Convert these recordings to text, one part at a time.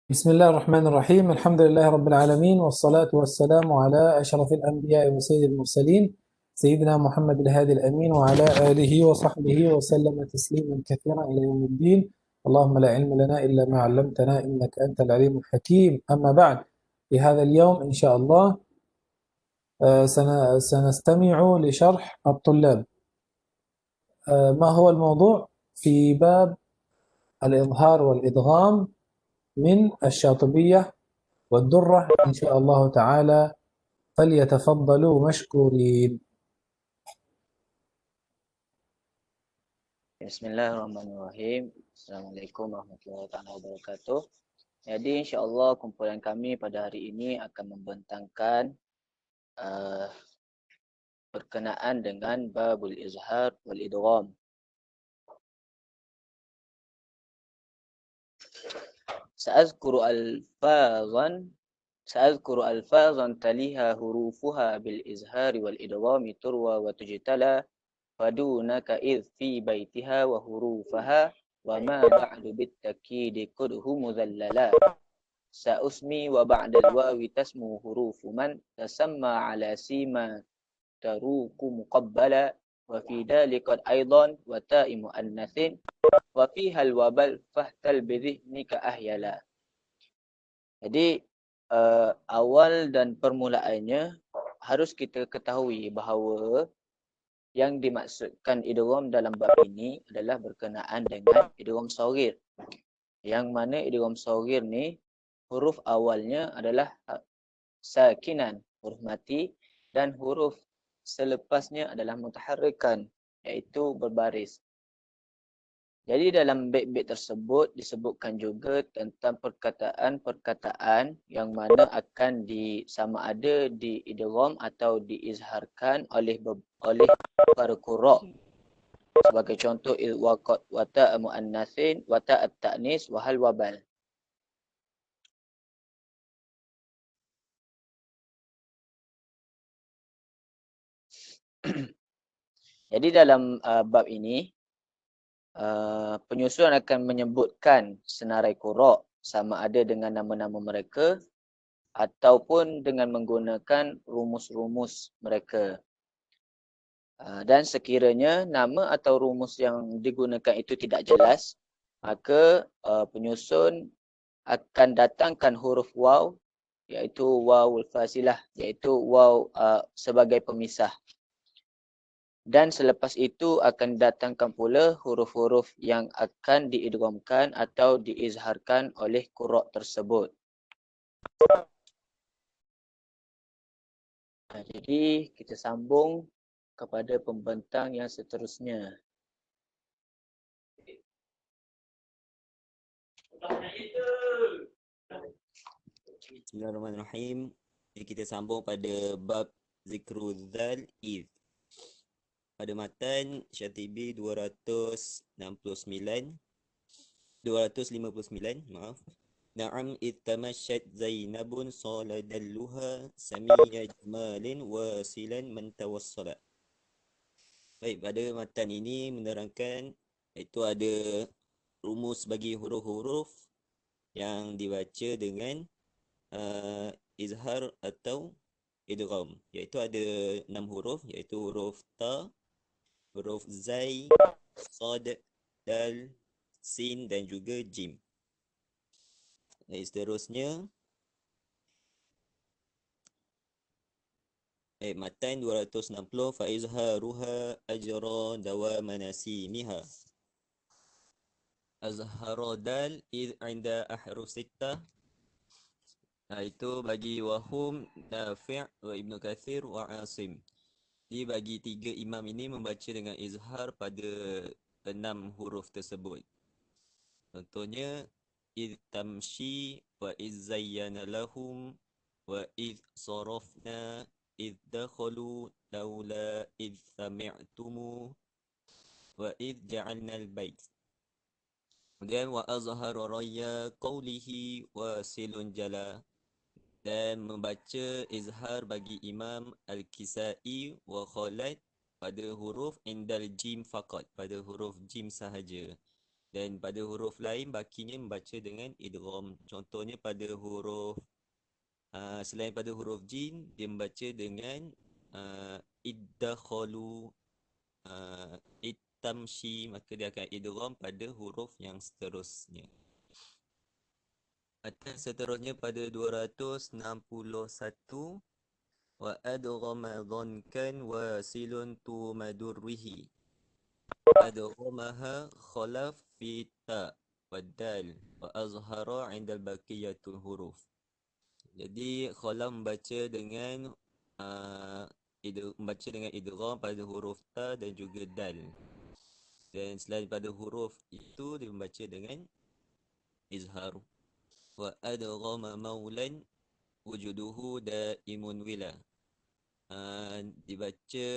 بسم الله الرحمن الرحيم. الحمد لله رب العالمين، والصلاة والسلام على أشرف الأنبياء وسيد المرسلين سيدنا محمد الهادي الأمين وعلى آله وصحبه وسلم تسليما كثيرا إلى يوم الدين. اللهم لا علم لنا إلا ما علمتنا إنك أنت العليم الحكيم. أما بعد، في هذا اليوم إن شاء الله سنستمع لشرح الطلاب. ما هو الموضوع في باب الإظهار والإدغام من الشاطبية والدرة إن شاء الله تعالى، فليتفضلوا مشكورين. Bismillahirrahmanirrahim. Assalamualaikum warahmatullahi wabarakatuh. Jadi insya-Allah kumpulan kami pada hari ini akan membentangkan berkenaan dengan babul izhar wal idgham. Sa'azkuru alfazan taliha hurufuha bil izhari wal idghami turwa wa tujtala fadunaka idh fi baitiha wa hurufaha wa ma ba'du bit takidi qudhu mudhallala. Sa'usmi wa ba'dal wawi tasmu hurufu man tasamma ala sima taruku muqabbala wa fi dalikad aidan wa ta'i muannathin wa fi hal wabal fahtal bidhihnika ahyala. Jadi awal dan permulaannya harus kita ketahui bahawa yang dimaksudkan idgham dalam bab ini adalah berkenaan dengan idgham shaghir. Yang mana idgham shaghir ni huruf awalnya adalah sakinan, huruf mati, dan huruf selepasnya adalah mutaharrikan, iaitu berbaris. Jadi dalam bait-bait tersebut disebutkan juga tentang perkataan-perkataan yang mana akan sama ada diidgham atau diizharkan oleh para qurra. Sebagai contoh waqat wa ta' muannatsin wa ta' at-ta'nis wa hal wabal. Jadi dalam bab ini penyusun akan menyebutkan senarai qurra sama ada dengan nama-nama mereka ataupun dengan menggunakan rumus-rumus mereka. Dan sekiranya nama atau rumus yang digunakan itu tidak jelas, maka penyusun akan datangkan huruf waw, iaitu wawul fasilah, iaitu waw sebagai pemisah. Dan selepas itu akan datangkan pula huruf-huruf yang akan diidghamkan atau diizharkan oleh qurra tersebut. Jadi kita sambung kepada pembentang yang seterusnya. Bismillahirrahmanirrahim. Jadi kita sambung pada bab Zikrudzal Idh. Pada matan Syatibi 259, maaf. Na'am idh tamasyat Zainabun saladalluha samiyya jamalin wasilan man tawassala. Baik, pada matan ini menerangkan iaitu ada rumus bagi huruf-huruf yang dibaca dengan izhar atau idgham, iaitu ada 6 huruf, iaitu huruf ta, huruf zai, sad, dal, sin dan juga jim. Dan seterusnya matan 260 fa izharuha ajra dawama nasimiha. Azhara dal id inda ahruf sittah, itu bagi Wahum, Nafi' wa Ibnu Kathir wa Asim. Jadi bagi 3 imam ini membaca dengan izhar pada 6 huruf tersebut. Contohnya id tamshi wa iz zayyana lahum wa id sarafna id dakhalu laula id sami'tumu wa id ja'alna al-bait. Kemudian wa azhara raya qawlihi wa silun jala, dan membaca izhar bagi Imam Al-Kisai wa Khalid pada huruf indal jim faqat, pada huruf jim sahaja. Dan pada huruf lain bakinya membaca dengan idgham. Contohnya pada huruf selain pada huruf jin, dia membaca dengan iddakhalu, itamshi, maka dia akan idgham pada huruf yang seterusnya. Atas seterusnya pada 261, wa adghama dhankan wasilun tu madurrihi. Adghamaha khalaf fi ta waddal wa azhara 'inda baqiyatul huruf. Jadi khalaf membaca dengan idgham pada huruf ta dan juga dal. Dan selain pada huruf itu dia membaca dengan izhar. Wa adghama maulan wujuduhu daimun wila. Dibaca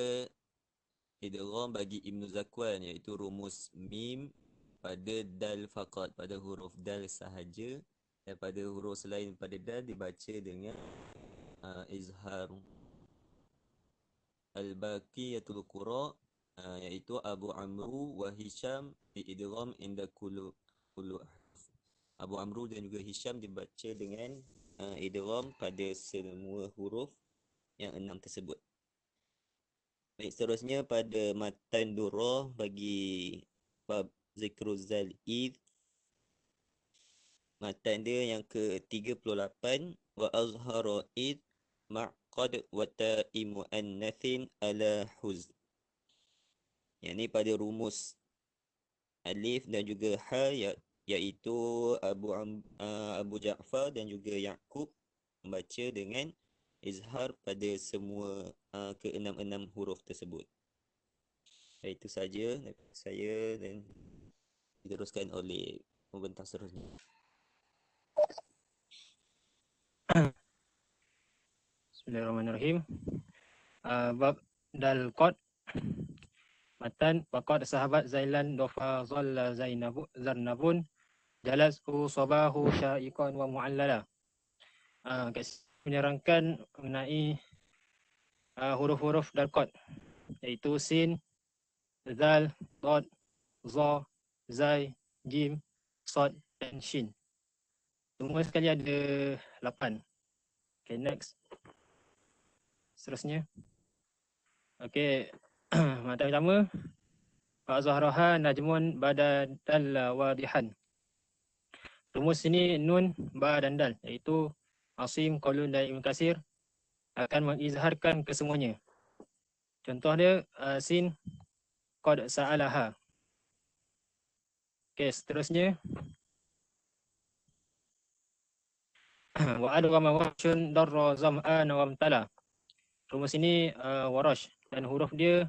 idgham bagi Ibn Zakwan, iaitu rumus mim pada dal faqat, pada huruf dal sahaja, dan pada huruf selain pada dal dibaca dengan izhar. Al-Baqiyatul Qura, iaitu Abu Amru wa Hisham idgham inda kullu Abu Amru dan juga Hisham dibaca dengan idgham pada semua huruf yang 6 tersebut. Baik, seterusnya pada matan durrah bagi bab zikruz zal'id, matan dia yang ke-38, wa azhara id ma'qad wa ta'i muannathin ala huz. Yang ni pada rumus alif dan juga ha, iaitu Abu Ja'far dan juga Ya'qub membaca dengan izhar pada semua ke-6 huruf tersebut. Itu saja saya, dan diteruskan oleh pembentang seterusnya. Bismillahirrahmanirrahim. Bab dal qad. Matan waqad sahabat Zailan dofa zalla Zarnabun jalasku sabahu sya'iqan wa mu'allala. Menerangkan mengenai huruf-huruf dal qad, iaitu sin, zal, dad, za, zai, jim, sad dan shin. Semua sekali ada 8. Okay, next. Seterusnya. Okay. Matan pertama, Fa'zahraha najmun badal wadihan. Rumus ini nun, ba dan dal, iaitu Asim, Qalun dan Ibn Katsir akan mengizharkan kesemuanya. Contoh dia sin, qad sa'alaha. Okey, seterusnya wa adghama warshun darra zam'an wa amtala. Rumus ini warash dan huruf dia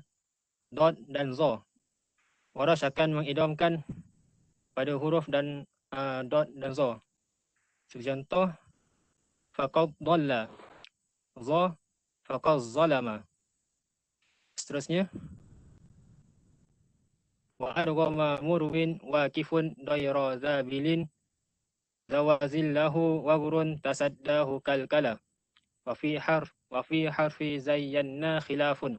dot dan za. Warash akan mengidghamkan pada huruf dan dot dan za. Contoh faqad dhalla, za faqad zalama. Seterusnya wa adghama murwin wa kifun dayra zabilin zawazillahu wagrun tasaddahu kalkala wa fi harfi zayyanna khilafun.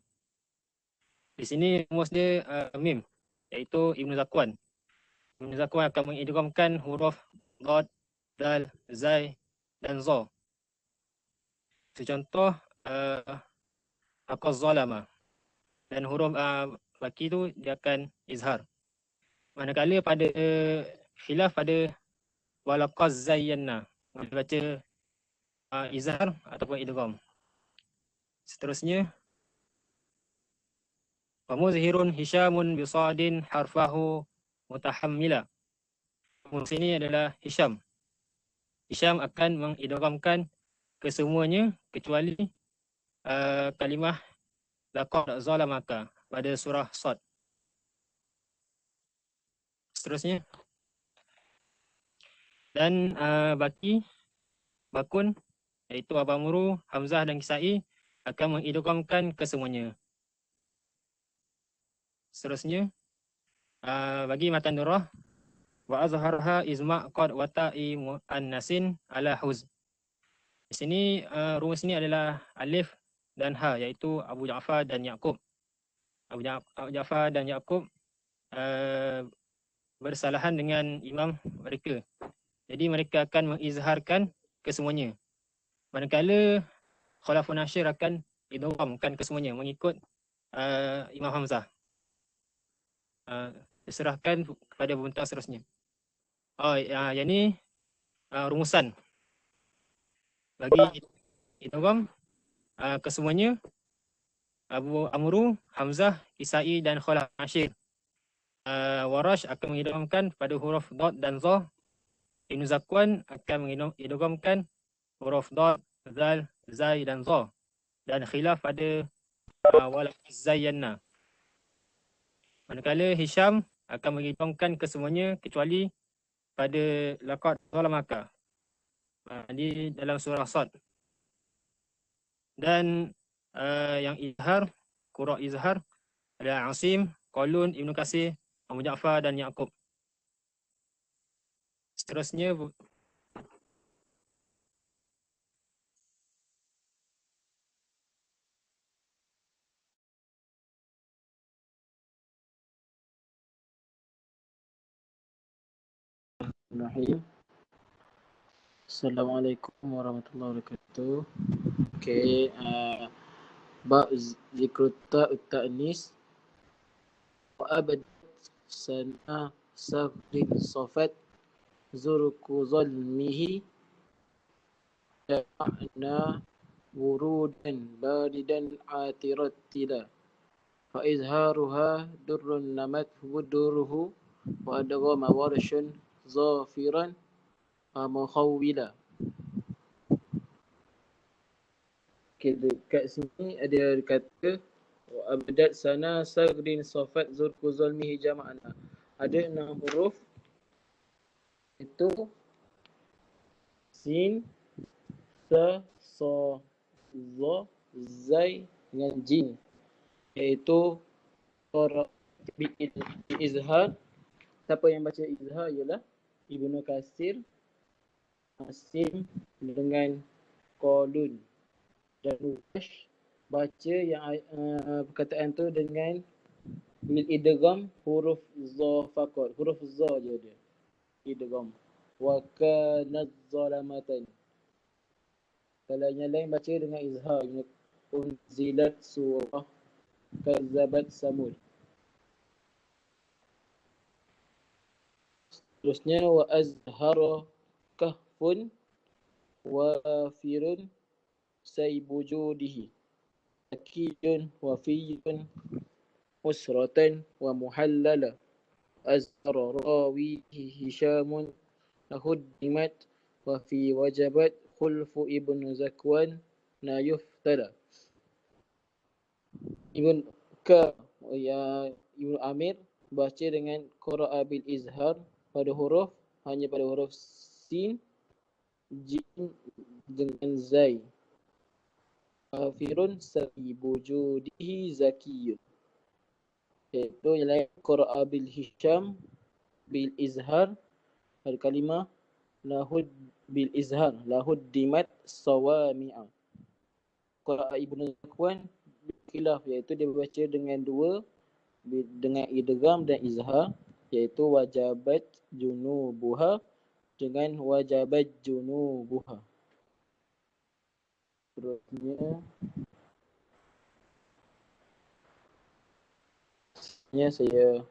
Di sini rumus dia mim, iaitu Ibn Zakwan. Ibn Zakwan akan mengidghamkan huruf dad, dal, zai dan za. Contoh aqazzalama, dan huruf baki tu dia akan izhar. Manakala pada khilaf pada walaqaz zayyanna, baca izhar ataupun idgham. Seterusnya wa muzhirun Hishamun bisadin harfahu mutahammila. Rumus ini adalah Hisham. Hisham akan mengidghamkan kesemuanya kecuali kalimah laqad zalamaka pada surah Sad. Seterusnya dan bakun, iaitu Abamuru, Hamzah dan Kisai akan mengidghamkan kesemuanya. Seterusnya bagi matan durrah wa azharha izma qad wa ta'i muannasin ala huz. Di sini rumus ini adalah alif dan ha, iaitu Abu Ja'far dan Ya'qub. Abu Ja'far dan Ya'qub bersalahan dengan imam mereka. Jadi mereka akan mengizharkan kesemuanya. Manakala Khalafun Asyir akan idghamkan kesemuanya mengikut Imam Hamzah. Diserahkan kepada pembentang seterusnya. Yang ni rumusan bagi idgham kesemuanya Abu Amru, Hamzah, Kisai dan Khalaf Asyir. Warash akan mengidghamkan pada huruf dad dan za. Ibn Zakwan akan mengidghamkan huruf dad, zal, zai dan za. Dan khilaf pada wala zayyanna. Manakala Hisham akan mengidghamkan kesemuanya kecuali pada laqad zalamaka di dalam surah Sad. Dan yang izhar, qura izhar ada Asim, Qalun, Ibnu Katsir, Abu Ja'far dan Yaqub. Seterusnya Assalamualaikum warahmatullahi wabarakatuh. Okey, bab zikru ta'nis wa abad sana safrin safat zurku zalmihi ya'na wurudan baridan atiratila fa izharuha durrun namat wuduruhu wa adghama warshun zafiran mukhawwila. Okay, dekat sini ada kata abadat sana sagrin safat zurku zalmihi jama'ana. Ada 6 huruf itu sin, sa, so, za, zai dengan jim, iaitu izhar. Siapa yang baca izhar ialah Ibnu Katsir, Asim dengan Qalun. Dan Rush baca yang perkataan tu dengan bil idgham huruf za faqat. Huruf za je dia. Idgham. Wa kanat zalamatan. Kalau yang lain baca dengan izhar. Unzilat surah kazzabat samud. Terusnya wa azhara kahfun wafirun saybujudihi akiyun wafiyun usratan wa muhallala azhara rawihi hishamun lahuddimat wa fi wajabat khulfu ibnu zakwan na yuftala. Ibn Amir baca dengan qira'a bil izhar pada huruf, hanya pada huruf sin, jim dengan zai. Kafirun saybujudihi zakiyun. Iaitu yang lain qira'a bil hisham bil izhar pada kalimah lahud bil izhar lahud dimat sawami'a. Qira'a Ibnu Zakwan khilaf, iaitu dia baca dengan dua, dengan idgham dan izhar, iaitu wajabat junubuha dengan wajabat junubuha. Seterusnya saya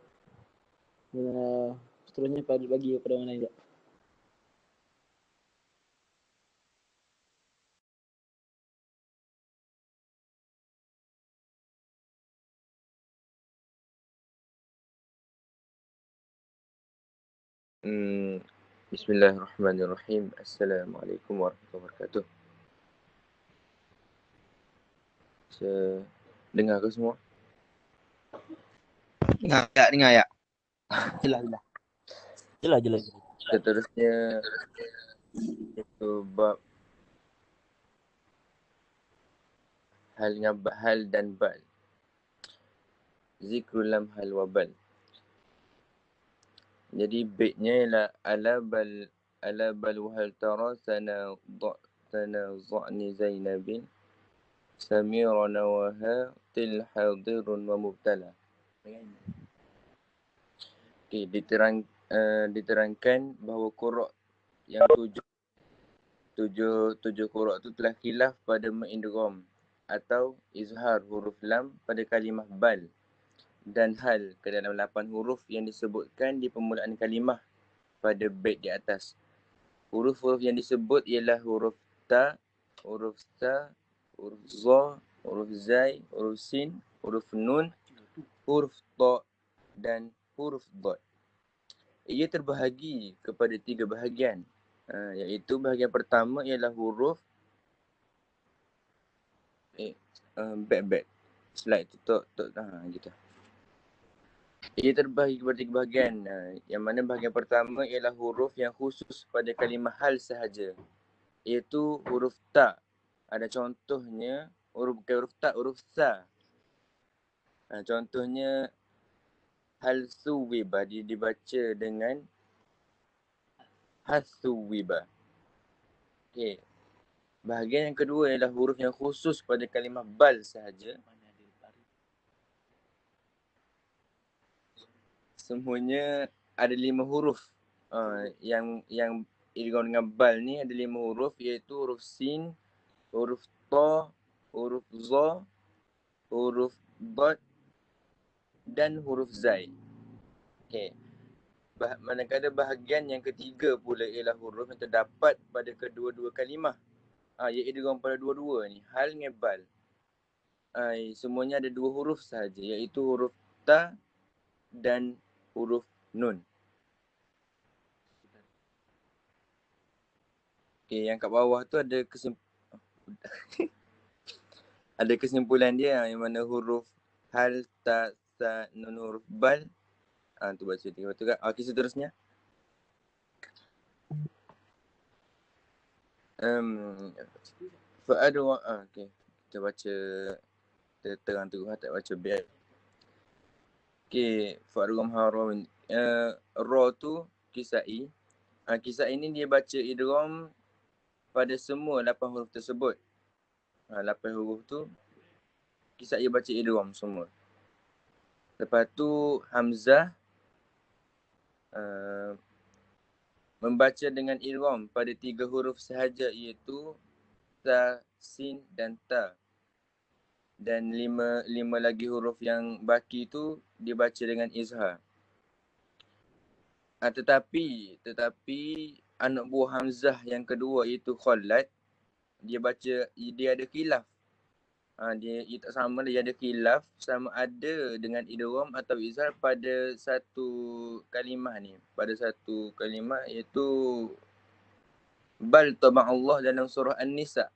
seterusnya bagi kepada mana juga. Bismillahirrahmanirrahim. Assalamualaikum warahmatullahi wabarakatuh. Dengar ke semua? Dengar ya. Jelas. Seterusnya itu bab hal dengan hal dan bal. Zikrul lam hal wa bal. Jadi baitnya ialah ala bal hal tara sana dha'ni Zainabin Samira nawaha til hadirun wa mubtala. Okay, diterangkan bahawa qura' yang tujuh qura' tu telah khilaf pada mengidgham atau izhar huruf lam pada kalimah bal dan hal ke dalam 8 huruf yang disebutkan di permulaan kalimah pada bait di atas. Huruf-huruf yang disebut ialah huruf ta, huruf sa, huruf za, huruf zai, huruf sin, huruf nun, huruf ta dan huruf dad. Ia terbahagi kepada 3 bahagian, iaitu bahagian pertama ialah huruf back slide tu gitu. Ia terbahagi kepada 3 bahagian, yang mana bahagian pertama ialah huruf yang khusus pada kalimah hal sahaja, iaitu huruf ta. Ada contohnya bukan huruf ta, huruf sa. Contohnya hal suwiba, dia dibaca dengan hasuwiba. Okey. Bahagian yang kedua ialah huruf yang khusus pada kalimah bal sahaja. Semuanya ada 5 huruf. Yang idgham dengan bal ni ada 5 huruf, iaitu huruf sin, huruf ta, huruf za, huruf dad dan huruf zai. Okey. Manakala bahagian yang ketiga pula ialah huruf yang terdapat pada kedua-dua kalimah. Ia idgham pada dua-dua ni, hal dengan bal. Semuanya ada 2 huruf sahaja, iaitu huruf ta dan huruf nun. Okey, yang kat bawah tu ada ada kesimpulan dia, yang mana huruf hal, ta, sa, nun, huruf bal. Tu baca 3 tu kan. Okey, seterusnya. Fa'adu okey. Kita baca terang tu, tak baca biar. Okey, fa'adu haram. Ra tu Kisai. Kisai ni dia baca idgham pada semua 8 huruf tersebut. 8 huruf tu Kisai baca idgham semua. Lepas tu Hamzah membaca dengan idgham pada 3 huruf sahaja, iaitu ta, sin dan ta. Dan 5 lagi huruf yang baki tu dibaca dengan izhar. Tetapi anak buah Hamzah yang kedua, iaitu Khalad, dia ada khilaf. Dia tak sama, dia ada khilaf sama ada dengan idgham atau izhar pada satu kalimah ni. Pada satu kalimah, iaitu bal taba Allah dalam surah An-Nisa.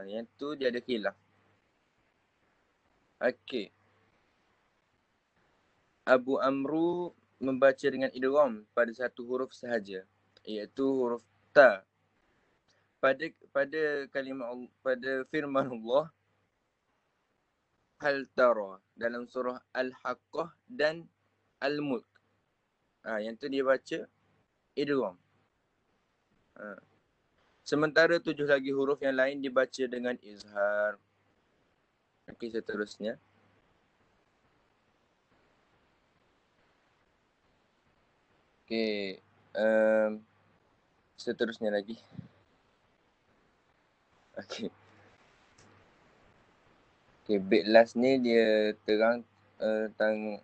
Yang tu dia ada khilaf. Okey. Abu Amru membaca dengan idgham pada satu huruf sahaja, iaitu huruf ta. Pada kalimah, pada firman Allah, hal tara dalam surah Al-Haqqah dan Al-Mulk. Yang tu dia baca idgham. Sementara 7 lagi huruf yang lain dibaca dengan izhar. Okey, seterusnya. Okey, seterusnya lagi. Okey. Okey, bait last ni dia terang tentang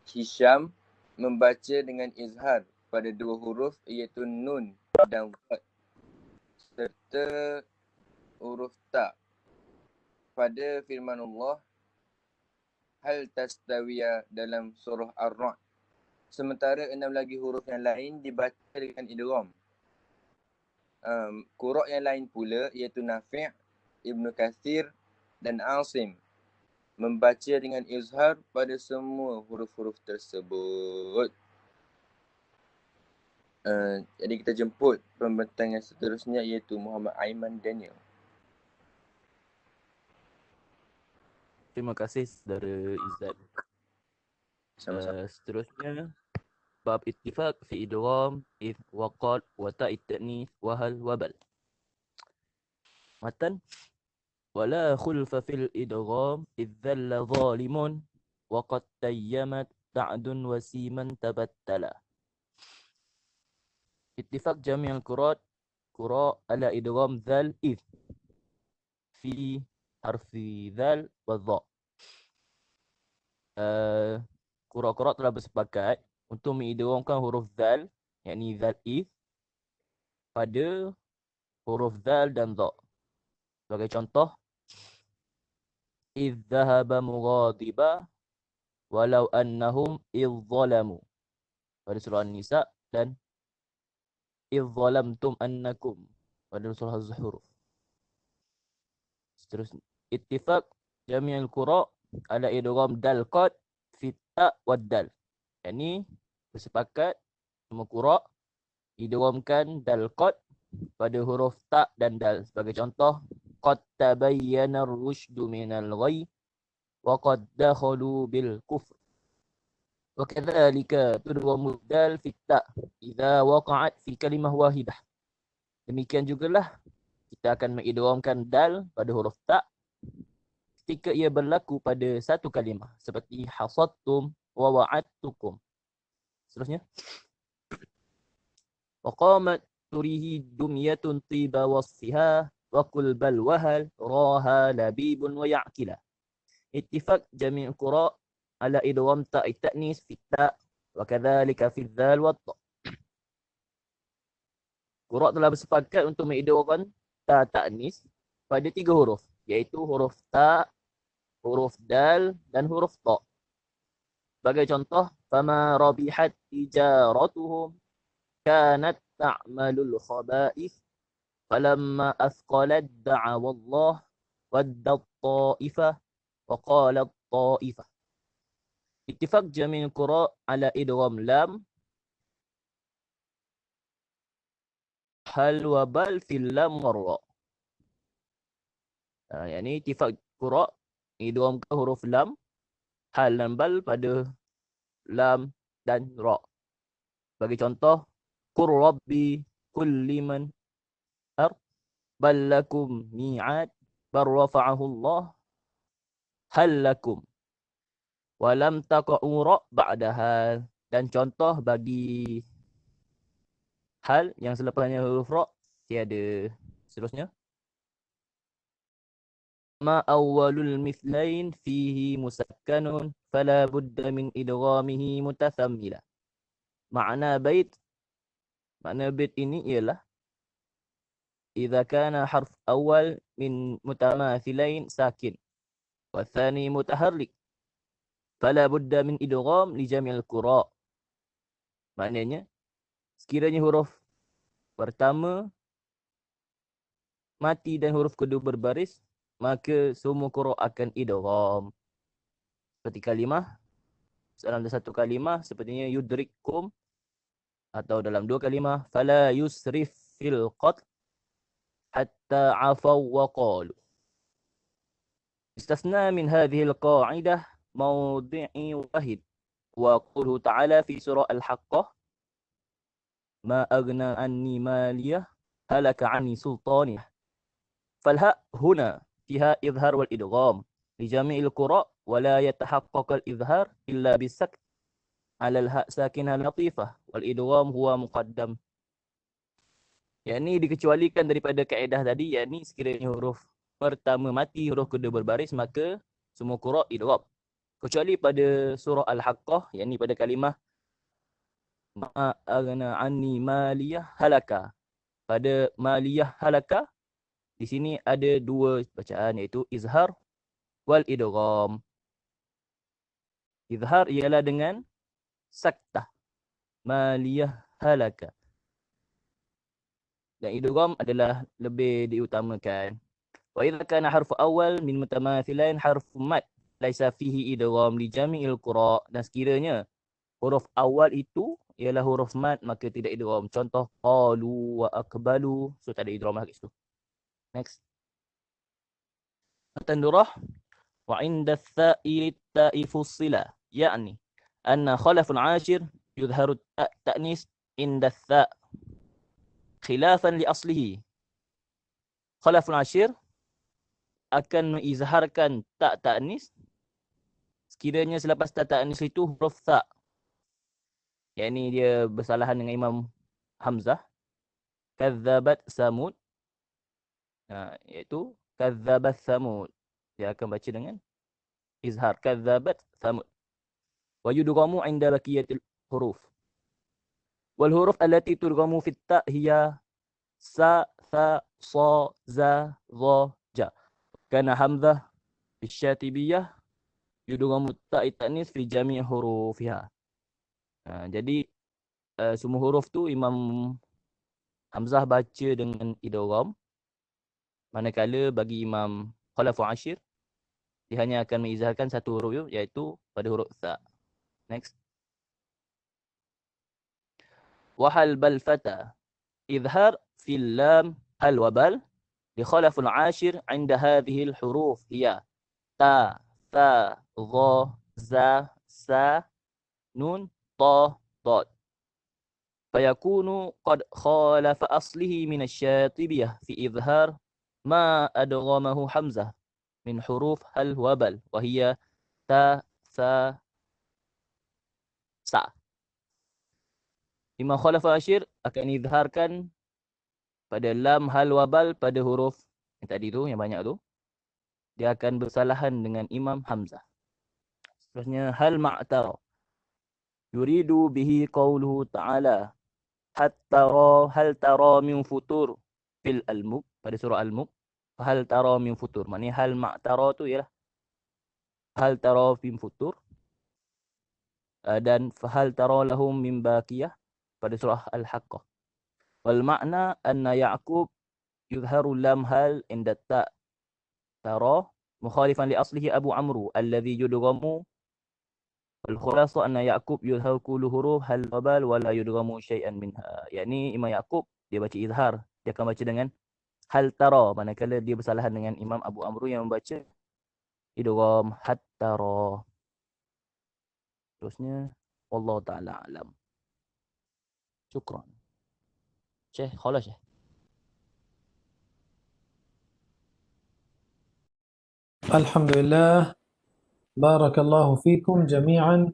Hisham membaca dengan izhar pada 2 huruf, iaitu nun dan dad, serta huruf ta pada firman Allah hal tastawiya dalam surah Ar-Ra'd. Sementara 6 lagi huruf yang lain dibaca dengan idgham. Qura' yang lain pula, iaitu Nafi', Ibnu Kathir dan Asim, membaca dengan izhar pada semua huruf-huruf tersebut. Jadi kita jemput pembentang yang seterusnya, iaitu Muhammad Aiman Daniel. Terima kasih saudara Izzat. Sama-sama. Seterusnya bab ittifaq fi idgham id waqad wa ta'it ta'nis wa hal wa bal. Matan wala khulfa fil idgham id dhalla zalimun wa qad tayyamat ta'dun wasiman tabattala. اتفاق جميع القراء على إدغام ذال إذ في حرف ذال والضاء. Qura-qura telah bersepakat untuk mengidghamkan huruf zal, yakni zal if, pada huruf zal dan dha. Sebagai contoh, idh dhahaba mughadiba walau annahum idh zalamu pada surah An-Nisa, dan idh zalamtum annakum pada surah Az-Zuhruf. Seterusnya, ittifaq jami'ul qura ala idgham dal qad fi ta wad dal. Yakni bersepakat semua qura idghamkan dal qad pada huruf ta dan dal. Sebagai contoh, qad tabayyana ar-rusydu minal ghayy wa qad dakhalu bil kufr. Wa kadzalika tudghamu dal fi ta idza waqa'at fi kalimah wahidah. Demikian jugalah kita akan mengidghamkan dal pada huruf ta ketika ia berlaku pada satu kalimah, seperti hasadtum wa wa'adtukum. Seterusnya, wa qamat turihi dumyatun tiba wasfiha wa qul bal wahal raha labibun wa ya'kila. Ittifaq jami' qura ala idgham ta'i ta'nis fi ta wa kadzalika fi dzal wa ta. Qura telah bersepakat untuk mengidghamkan ta ta'nis pada 3 huruf, iaitu huruf ta, huruf dal dan huruf ta. Sebagai contoh, fama rabihat tijaratuhum kanat ta'malul khaba'ith falamma athqalat da'awallah waddat ta'ifah wa qalat ta'ifah. Ittifaq jami'ul qura ala idgham lam hal wa bal fil lam warra. Yakni ittifaq qura idghamkan huruf lam, hal dan bal pada lam dan ra. Bagi contoh, qur rabbi kulli man ar bal lakum mi'ad bal rafa'ahu Allah hal lakum wa lam taqa'u ra ba'daha. Dan contoh bagi hal yang selepasnya huruf ra tiada. Seterusnya, ma awwalul mithlain fihi musakkanun fala budda min idghamihi mutathammila. Makna bait ini ialah idza kana harf awal min mutamathilain sakin wa thani mutaharrik fala budda min idgham li jami'il qura. Maknanya, sekiranya huruf pertama mati dan huruf kedua berbaris, maka semua qura akan idgham. Seperti kalimah, dalam satu kalimah sepertinya yudrikkum, atau dalam 2 kalimah fala yusrif fil qatl hatta afaw wa qalu. Istasna min hadhihi al-qa'idah mawdi'i wahid wa qawluhu ta'ala fi surah Al-Haqqah ma aghna anni maliyah halaka anni sultaniyah. Falha huna fiha idhar wal idgham li jami'il qura wa la yatahaqqaq al-idhar illa bisakt ala al-ha sakinah latifah wal idgham huwa muqaddam. Yakni dikecualikan daripada kaedah tadi, yakni sekiranya huruf pertama mati, huruf kedua berbaris, maka semua qura idgham. Kecuali pada surah Al-Haqqah, yakni pada kalimah ma aghna anni maliyah halaka. Pada maliyah halaka, di sini ada 2 bacaan, iaitu izhar wal idgham. Izhar ialah dengan saktah, maliyah halaka. Dan idgham adalah lebih diutamakan. Wa idza kana harfu awal min mutamathilain harfu mad laisa fihi idgham li jami'il qura. Dan sekiranya huruf awal itu ialah huruf mad, maka tidak idgham. Contoh qalu wa aqbalu, so tak ada idgham lagi situ. Next. At-tandurah wa 'inda ats-tsa'i lit-ta'i fussila, yakni anna khalaful 'ashir yudharu at-ta'nis 'inda ats-tsa' khilafan li aslihi. Khalaful 'ashir akan mengizharkan ta ta'nis sekiranya selepas ta ta'nis itu huruf ta. Yakni dia bersalahan dengan Imam Hamzah. Kadzabat Samud. Iaitu kadzabat Samud. Dia akan baca dengan izhar. Kadzabat Samud. Wa yudghamu 'inda baqiyatil huruf. Wal huruf allati tudghamu fit ta' hiya sa, tha, sa, za, dha, ja. Kana Hamzah bisyatibiyah yudghamu ta'i ta'nis fi jami' hurufiha. Jadi semua huruf tu Imam Hamzah baca dengan idgham. Manakala bagi Imam Khalaful Ashir, dia hanya akan mengizharkan satu huruf, iaitu pada huruf tha. Next. Wahal bal fata. Izhar fil lam hal wa bal. Li Khalaful Ashir 'inda hadhihi al-huruf hiya ta, tha, dha, za, sa, nun, ta, dad. Fayakunu qad khalafa aslihi min asy-syatibiyah fi izhar ma adghamahu Hamzah min huruf hal wa bal wa hiya ta, sa, sa. Imam Khalaf Ashir akan izharkan pada lam hal wa bal pada huruf yang tadi tu, yang banyak tu. Dia akan bersalahan dengan Imam Hamzah. Seterusnya hal ma'tara. Yuridu bihi qawluhu ta'ala hatta hal tara min futur fil al-mulk, pada surah al-mulk. Hal tara min futur, maknanya hal ma'tara tu ialah hal tara min futur. Dan fahal tara lahum min baqiyah pada surah al-haqqah. Wal makna anna Ya'qub yuzharu lam hal inda ta' tara mukhalifan li aslihi Abu Amru alladhi yudghamu. Wal khulasa anna Ya'qub yuzharu kullu huruf hal wa bal wa la yudghamu syai'an minha. Yakni Imam Ya'qub dia baca izhar, dia akan baca dengan hal tara, manakala dia bersalahan dengan Imam Abu Amru yang membaca idgham hattara. Terusnya wallahu taala alam. Syukran. Syekh, khalas Syekh. Alhamdulillah. بارك الله فيكم جميعا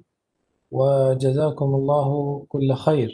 وجزاكم الله كل خير.